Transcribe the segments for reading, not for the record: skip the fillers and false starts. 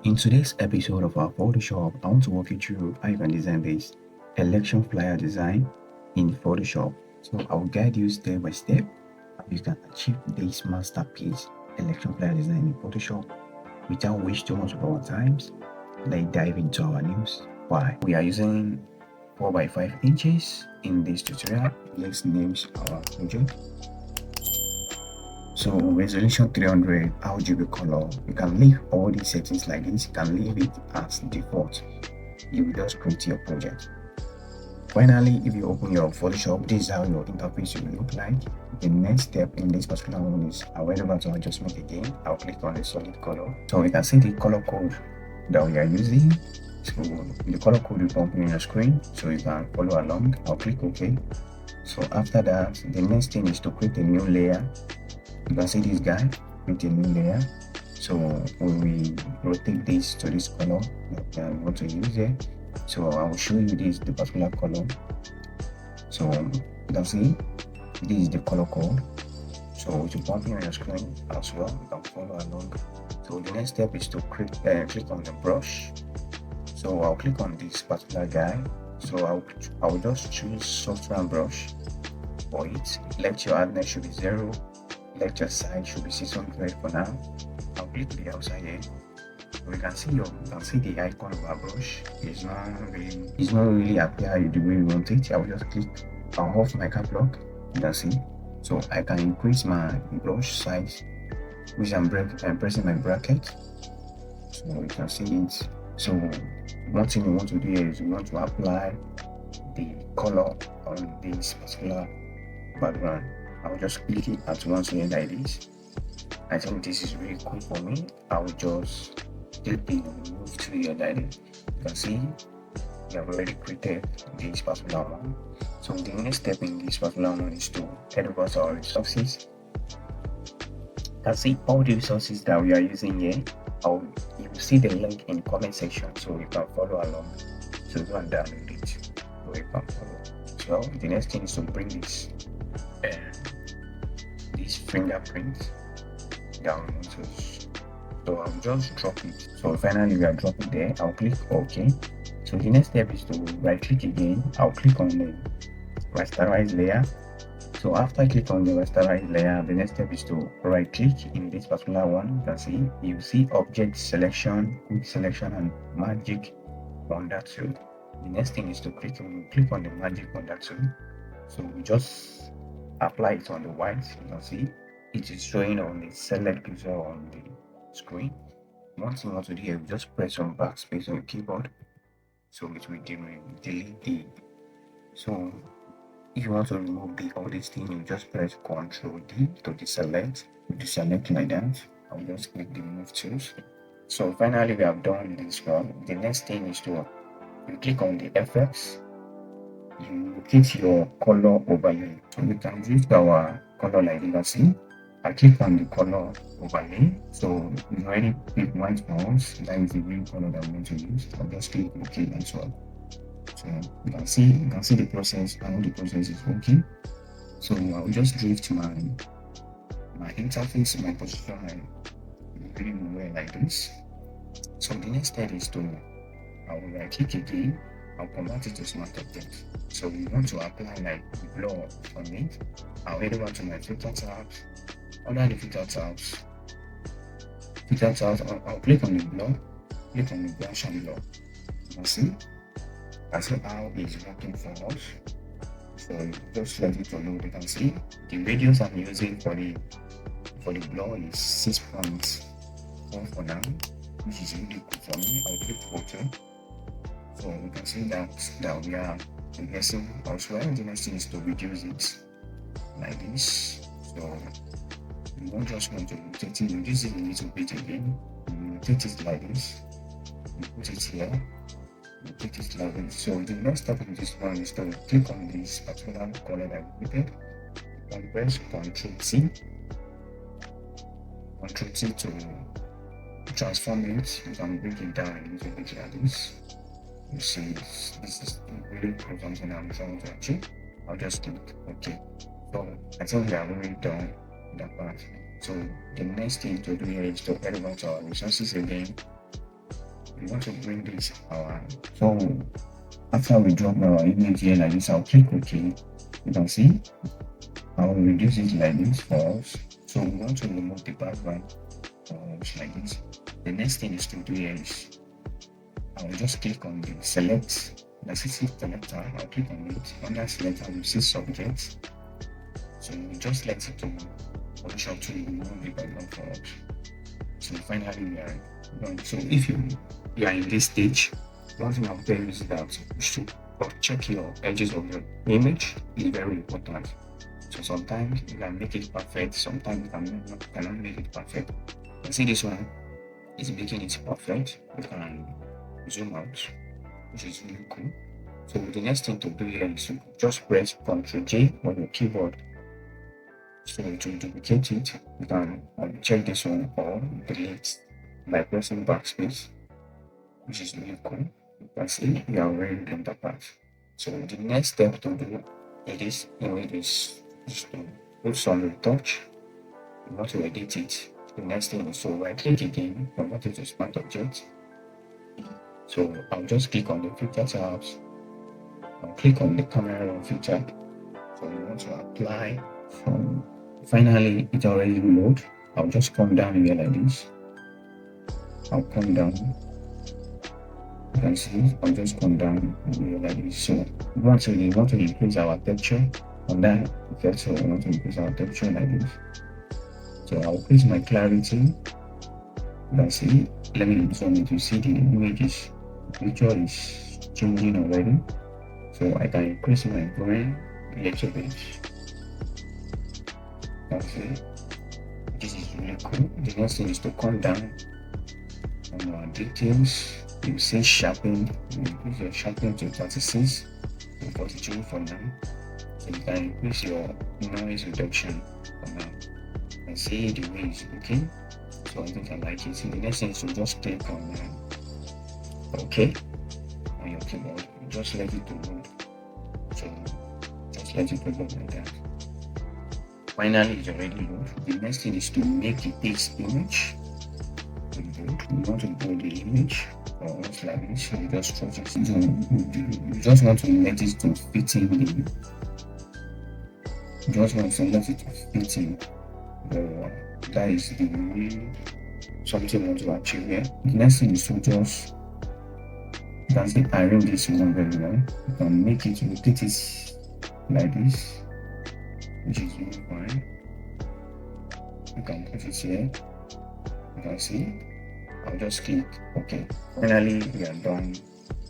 In today's episode of our Photoshop, I want to walk you through how you can design this election flyer design in Photoshop. So I will guide you step by step how you can achieve this masterpiece election flyer design in Photoshop without wasting too much of our times. Let's dive into our news. Why? We are using 4 by 5 inches in this tutorial. Let's name our project. So resolution 300 RGB color, you can leave all these settings like this. You can leave it as default. You will just create your project. Finally, if you open your Photoshop, this is how your interface will look like. The next step in this particular one is I went over to adjustment again. I'll click on the solid color. So you can see the color code that we are using. So the color code will come on your screen so you can follow along. I'll click OK. So after that, the next thing is to create a new layer. You can see this guy with a new layer. So when we rotate this to this color that I want to use here, so I will show you the particular color. So you can see this is the color code. So it will pop in on your screen as well. You can follow along. So the next step is to click on the brush. So I'll click on this particular guy. So I will just choose software brush for it. Let your hardness should be 0. Let your size should be 600 for now. I'll click the outside here. So you can see the icon of our brush. It's not really appear the way we want it. I will just click. I'll off my cap lock. You can see. So I can increase my brush size, which I'm pressing my bracket. So you can see it. So one thing you want to do here is you want to apply the color on this particular background. I'll just click it at once here like this. I think this is really cool for me. I will just click the move to here like this. You can see we have already created this particular one. So the next step in this particular one is to head over to our resources. You can see all the resources that we are using here. You will see the link in the comment section so you can follow along. So go and download it so you can follow. So the next thing is to bring this fingerprint down. So I'll just drop it. So finally we are dropping there. I'll click OK. So the next step is to right click again. I'll click on the rasterize layer. So after I click on the rasterize layer, the next step is to right click in this particular one. You can see object selection, quick selection, and magic wonder tool. The next thing is to click on the magic wonder tool. So we just apply it on the white. You can see it is showing on the select pixel on the screen. One thing you want to do here, just press on backspace on your keyboard so it will delete the. So if you want to remove all these things, you just press Ctrl D to deselect. Deselect like that. I'll just click the move tools. So finally we have done this one. The next thing is to you click on the effects. You locate your color overlay. So we can use our color like you can see. I click on the color overlay. So we already picked white balls. That is the green color that we want to use. I'll just click OK as well. So you can see the process. I know the process is working. So I'll just drift my interface, my position, and bring it away like this. So the next step is I will right click again. I'll convert it to smart object. So we want to apply like blur on it. I'll head over to my filter tabs. Under the filter tabs, I'll click on the blur, click on the brush and blur. You can see how it's working for us. So just let it load. You can see the radius I'm using for the blur is 6.4 for now, which is really good for me. I'll click photo. So you can see that we are progressing as well. The next thing is to reduce it like this. So you won't just want to rotate it, reduce it a little bit again. You rotate it like this. You put it here. You put it like this. So the next step in this one is to click on this particular color that we created. You can press Ctrl T to transform it. You can break it down a little bit like this. You see, this is really cool, something I'm trying to achieve. I'll just click OK. So I think we are already done that part. So the next thing to do here is to head over to our resources again. we want to bring this so after we drop our image here like this, I'll click OK. You can see I'll reduce it like this for us. So we want to remove the background for us like this. The next thing is to do here is I'll just click on the select, the CC selector. I'll click on it. Under selector, you see subjects. So we just let it to Photoshop to remove the background for us. So finally we are done. So if you are in this stage, one thing I'll tell you is that you should check your edges of your image. It's very important. So sometimes you can make it perfect, sometimes you cannot make it perfect. You see this one is making it perfect. You can zoom out, which is really cool. So the next thing to do here is to just press Ctrl J on your keyboard. So to duplicate it, you can check this one or delete by pressing backspace, which is really cool. You can see we are already done that part. So the next step to do in this image is to put some retouch. You want to edit it. The next thing is to right click again, convert it to smart object. So I'll just click on the filter tabs. I'll click on the camera roll feature. So we want to apply from finally it already load. I'll just come down here like this. I'll come down. You can see I'll just come down here like this. So we want to increase our texture on that effect. So we want to increase our texture like this. So I'll increase my clarity. You can see, let me zoom in to see the images. Picture is changing already. So I can increase my grain a little bit. That's it. This is really cool. The next thing is to come down on our details. You see sharpening. You increase your sharpening to 36 to 42 for now. So you can increase your noise reduction for now. And see the way it's looking. So I think I like it. So the next thing is to just click on OK on your keyboard. Just let it load. So just let it load like that. Finally, it's already loaded. The next thing is to make this image. You want to build the image or else like this. You just stretch it. You just want to let it to fit in the. You just want to let it to fit in. That is the real something you want to achieve here. The next thing is to just you can see arrange this one very well. You can make it rotate it like this, which is really fine. You can put it here. You can see. I'll just click OK. Finally, we are done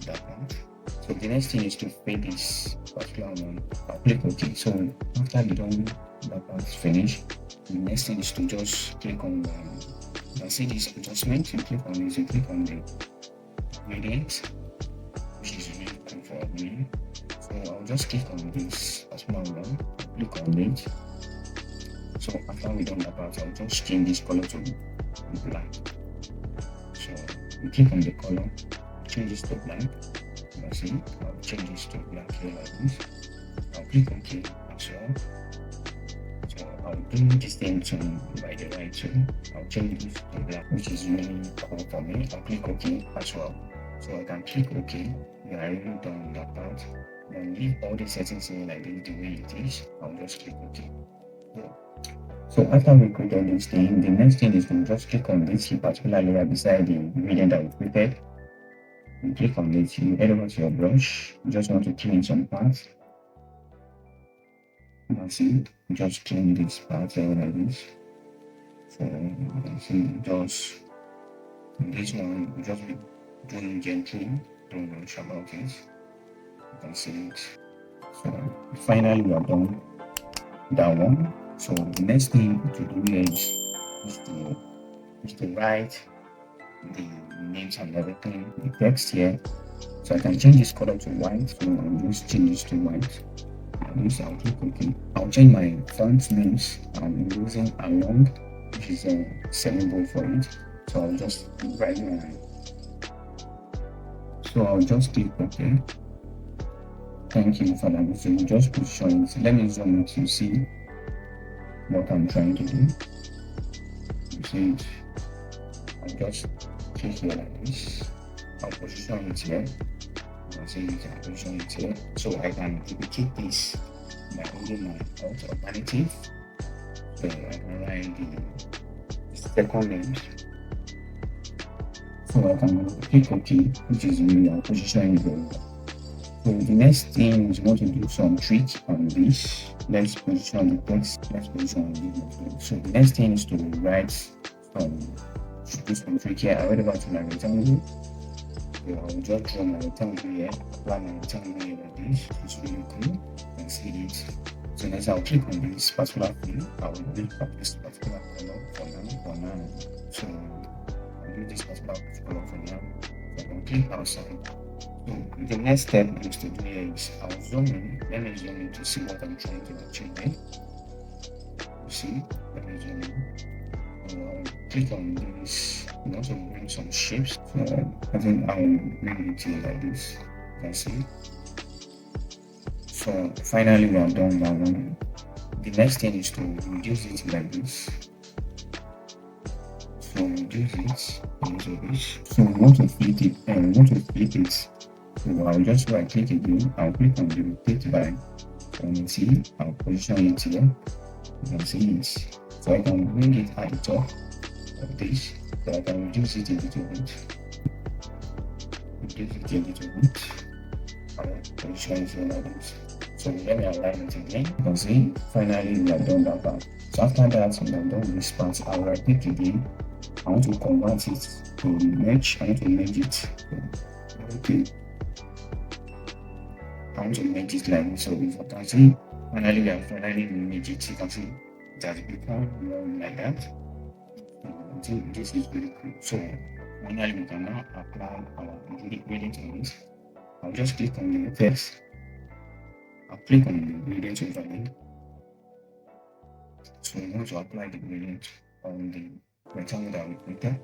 that one. So the next thing is to fade this particular one. I'll click OK. So after the done that part is finished, the next thing is to just click on you can see this adjustment. You click on this. You click on the gradient, which is really cool for me. So I'll just click on this particular one. Click on it. So after we done that part, I'll just change this color to black. So you click on the color, change this to black. You can see I'll change this to black here like this. I'll click OK as well. So I'll do this thing to by the right too. I'll change this to black, which is really cool for me. I'll click OK as well. So I can click OK. We are really done with that part. Then leave all the settings here like this the way it is. I'll just click OK. So after we create all this thing, the next thing is to just click on this particular layer beside the gradient that we created. You click on it, you head over to your brush. You just want to clean some parts. You can see, just clean this part here like this. So you can see, just this one, you just be doing gently, don't rush about it. You can see it. So finally, we are done that one. So the next thing to do here is to write the names and everything, the text here. So I can change this color to white. So I'll just change this to white. I'll click OK. I'll change my font names. I'm using along, which is a symbol for it. So I'll just write my. So I'll just click OK. Thank you for that. So you just position it. Let me zoom in to see what I'm trying to do. You see it. I'll just click here like this. I'll position it here. You can see you can position it here. So I can duplicate this by holding my alt alternative. So I can write the second name. So I can click OK, which is really I'll position it very well. So the next thing is we want to do some trick on this. Let's position the text. Let's position this. So the next thing is to write do some trick here. I went over to my rectangle. So I'll just draw my rectangle here, apply my rectangle here like this. It's really cool. You can see it. So next I'll click on this particular thing. I will do this particular color for now. So I'll do this particular color for now. So I can click outside. So the next step is to do here is I'll zoom in. Let me zoom in to see what I'm trying to achieve here. You see, let me zoom in. I'll click on this. You also bring some shapes. So I think I'll bring it here like this. You can see. So finally we are done that one. The next thing is to reduce it like this. So reduce it a little bit. So we want to flip it and we want to flip it. So I'll just right click again. I'll click on the rotate by unity. I'll position it here. You can see it. So I can bring it at the top of this. So I can reduce it a little bit. Reduce it a little bit. I'll position it here like this. So let me align it again. You can see finally we have done that part. So after that we have done this part, I'll right click again. I want to convert it to merge. I want to merge it. Okay. I want to make it like this. So if you can see, finally we have finally made it. You can see it has become more like that. I think this is really cool. So finally we can now apply our gradient on this. I'll just click on the text. I'll click on the gradient overlay. So we want to apply the gradient on the rectangle that we created.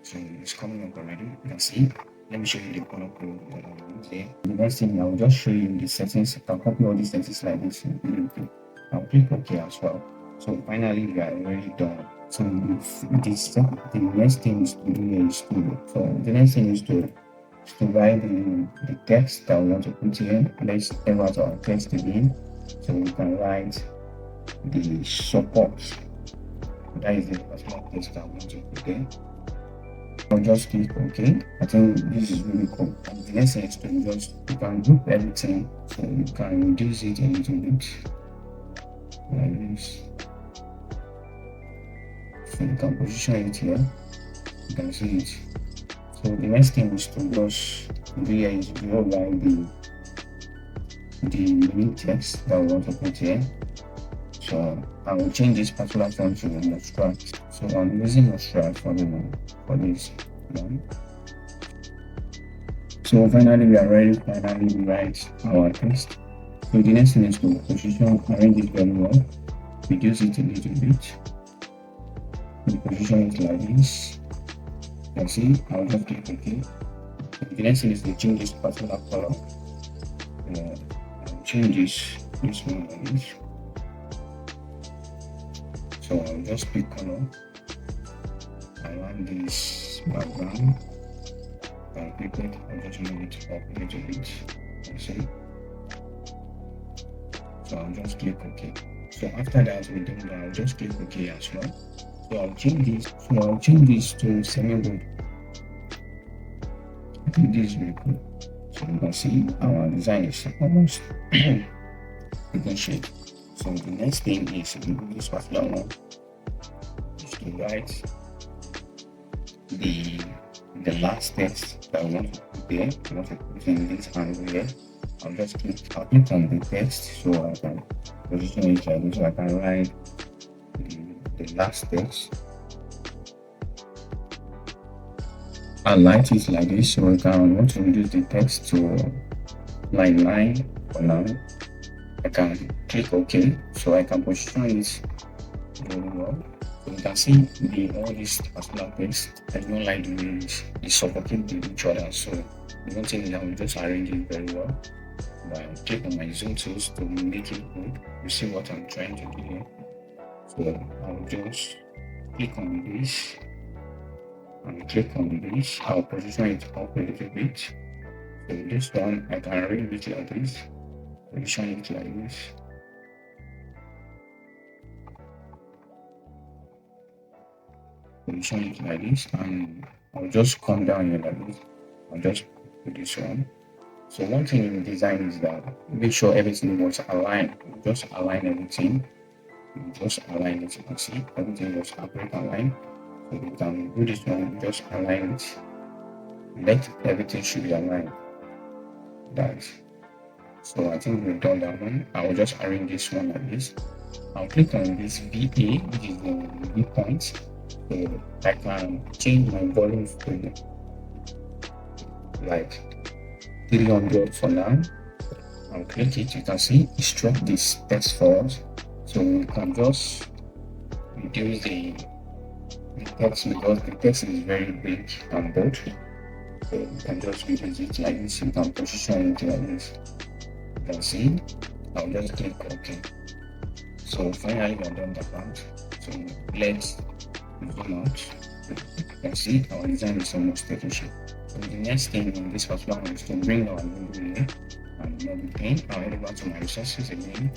So it's coming up already. You can see. Let me show you the color code that I will use there. The next thing, I will just show you the settings. I can copy all these settings like this. I'll click OK as well. So finally, we are already done. So the next thing is to do here is to write the text that we want to put here. Let's evaluate our text again. So we can write the support. That is the particular text that we want to put there. I'll just click OK. I think this is really cool. And the next thing is to you can group everything, so you can reduce it a little bit like this. So you can position it here. You can see it. So the next thing is to just do here is to write the unique text that we want to put here. So I will change this particular font to Abstract. So I'm using Abstract for this one. So finally we are ready. Finally we write our text. So the next thing is to arrange it very well. Reduce it a little bit. We position it like this. You can see I'll just click OK. So the next thing is to change this particular color. I'll change this one like this. So I'll just pick color. I want this background. I'll click it. I'll just move it up a little bit. See? So I'll just click OK. So after that, we do that. I'll just click OK as well. So I'll change this. So I'll change this to semi-bold. I think this is really cool. So you can see our design is almost taking shape. So the next thing is to do this particular one is to write the last text that we want to put there. We want to put in this angle here. I'll click on the text so I can position it like this. So I can write the last text. I'll light it like this so I want to reduce the text to line 9 for now. I can click OK so I can position it very well. So you can see all this particular text. I don't like the way it's supporting each other. So the one thing is I will just arrange it very well. I'll click on my zoom tools to make it good. You see what I'm trying to do here. So I'll just click on this. and click on this. I'll position it up a little bit. So this one, I can arrange it like this, position it like this. Position it like this, and I'll just come down here like this. I'll just put this one. So one thing in design is that make sure everything was aligned. Just align everything. Just align it. You can see everything was perfect aligned. So you can do this one. Just align it. Let everything should be aligned. That's so. I think we've done that one. I will just arrange this one like this. I'll click on this VA, which is the viewpoint. So I can change my volume to like 300 for now. I'll click it. You can see it struck this text for us. So we can just reduce the text because the text is very big and bold. So you can just reduce it like this. You can position it like this. You can see. I'll just click OK. So finally we're done that part. So let's zoom out. You can see our design is almost taking shape. So the next thing in this particular one is to bring our logo here and log in. I'll head over to my resources again.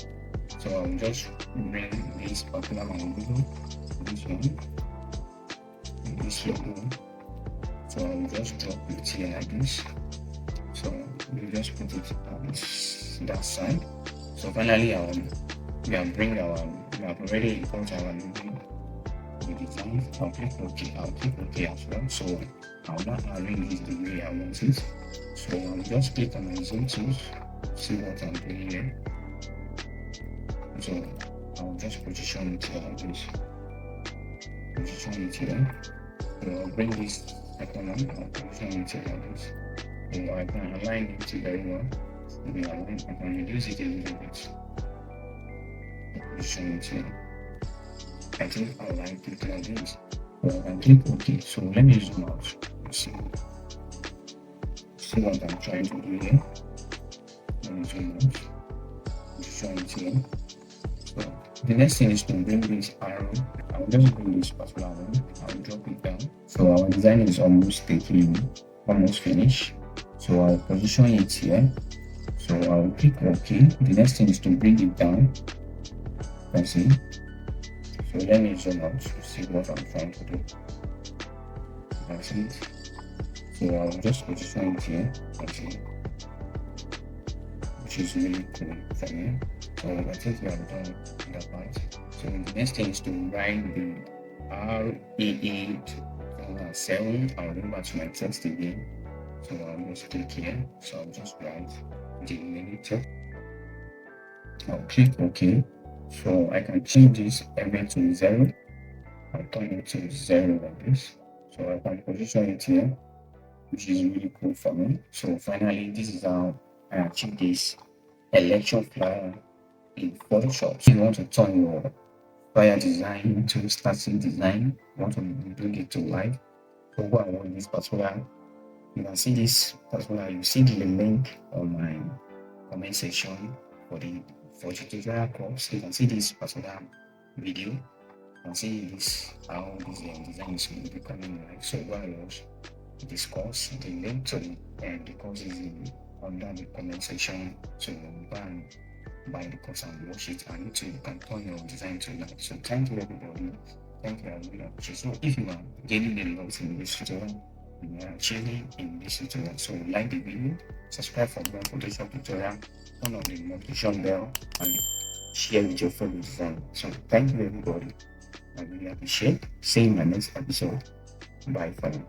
So I'll just bring this particular logo, this one, this logo. So I'll just drop it here like this. So we just put it on that side. So finally, we have already import our logo. The design. I'll click OK. I'll click OK as well. So I'll not arrange this the way I want it. So I'll just click on my zoom tools, see what I'm doing here. So I'll just position it here like this. Position it here. So I'll bring this icon on. I'll position it here like this. So I can align it very well. I can reduce it a little bit. Position it here. I think I like it like this. So I can click OK. So let me zoom out. See what I'm trying to do here. Let me zoom out. Position it here. So the next thing is to bring this arrow. I'll just bring this particular one. I'll drop it down. So our design is almost finished. So I'll position it here. So I'll click OK. The next thing is to bring it down. You can see. So let me zoom out to see what I'm trying to do. You can see it. So I'll just position it here. You can see. Which is really cool for me. So I think we have done that part. So the next thing is to write the RAA 7. I'll go back to my text again. So I'll just click here. So I'll just write the millimeter. I'll click OK. So I can change this every to 0. I'll turn it to 0 like this. So I can position it here, which is really cool for me. So finally, this is how I achieve this election flyer in Photoshop. If you want to turn your flyer design into static design, you want to bring it to life. So what I want this particular, you can see this particular, you see the link on my comment section for tutorial course. You can see this particular video. You can see this how this design is becoming live. So what I was discuss the link to the course is under the comment section. So go and buy the course and watch it, and you can turn your design to life. So thank you everybody. Thank you very much. So if you are gaining a lot in this tutorial, you are achieving in this tutorial, so like the video, subscribe for more Photoshop tutorial, turn on the notification bell, and share with your fellow designer. So thank you everybody. I really appreciate. See you in my next episode. Bye for now.